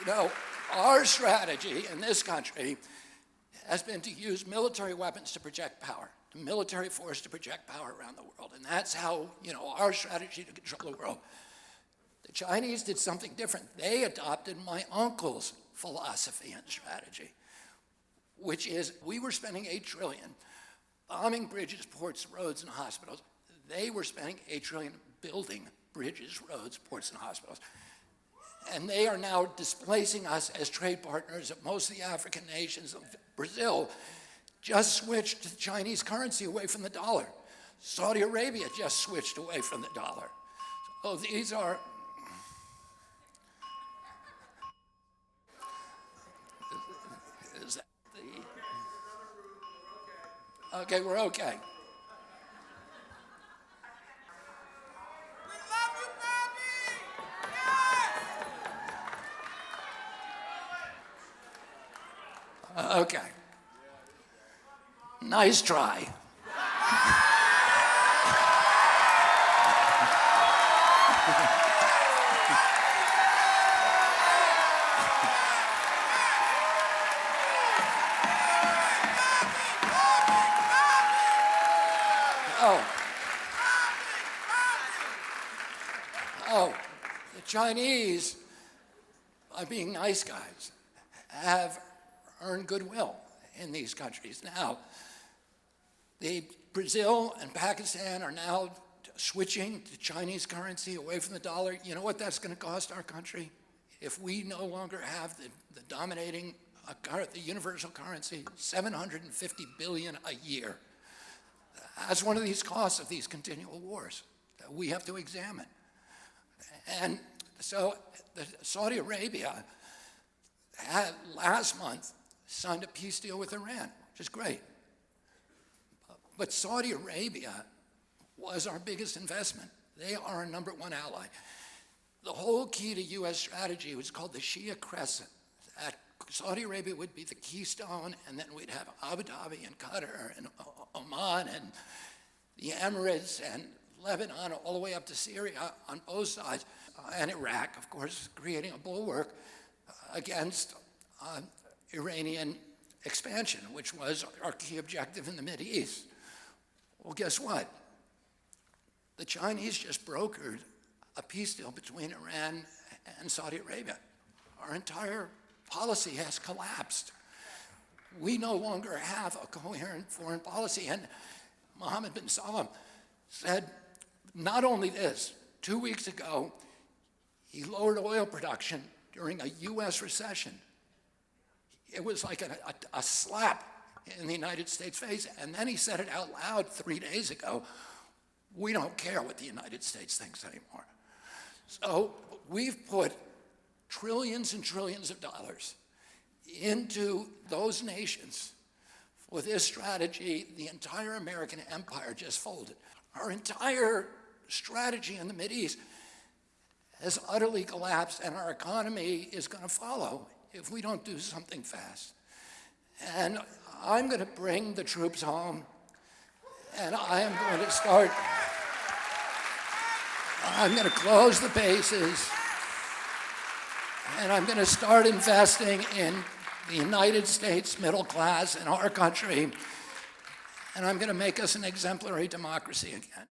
You know, our strategy in this country has been to use military weapons to project power, military force to project power around the world. And that's how, our strategy to control the world. The Chinese did something different. They adopted my uncle's philosophy and strategy, which is we were spending $8 trillion bombing bridges, ports, roads, and hospitals. They were spending $8 trillion building bridges, roads, ports, and hospitals. And they are now displacing us as trade partners of most of the African nations. Brazil just switched to the Chinese currency away from the dollar. Saudi Arabia just switched away from the dollar. So these are... Is that the... Okay, we're okay. Okay. Nice try. The Chinese, by being nice guys, have earned goodwill in these countries. Now, Brazil and Pakistan are now switching to Chinese currency away from the dollar. You know what that's going to cost our country? If we no longer have the dominating, the universal currency, $750 billion a year. That's one of these costs of these continual wars that we have to examine. And so Saudi Arabia had last month signed a peace deal with Iran, which is great. But Saudi Arabia was our biggest investment. They are our #1 ally. The whole key to U.S. strategy was called the Shia Crescent. That Saudi Arabia would be the keystone, and then we'd have Abu Dhabi and Qatar and Oman and the Emirates and Lebanon all the way up to Syria on both sides, and Iraq, of course, creating a bulwark against Iranian expansion, which was our key objective in the Mideast. Well, guess what? The Chinese just brokered a peace deal between Iran and Saudi Arabia. Our entire policy has collapsed. We no longer have a coherent foreign policy. And Mohammed bin Salman said not only this, 2 weeks ago, he lowered oil production during a U.S. recession. It was like a slap in the United States' face. And then he said it out loud 3 days ago. We don't care what the United States thinks anymore. So we've put trillions and trillions of dollars into those nations. With this strategy, the entire American empire just folded. Our entire strategy in the Mideast has utterly collapsed, and our economy is going to follow if we don't do something fast. And I'm going to bring the troops home, and I am going to start, I'm going to close the bases, and I'm going to start investing in the United States middle class in our country, and I'm going to make us an exemplary democracy again.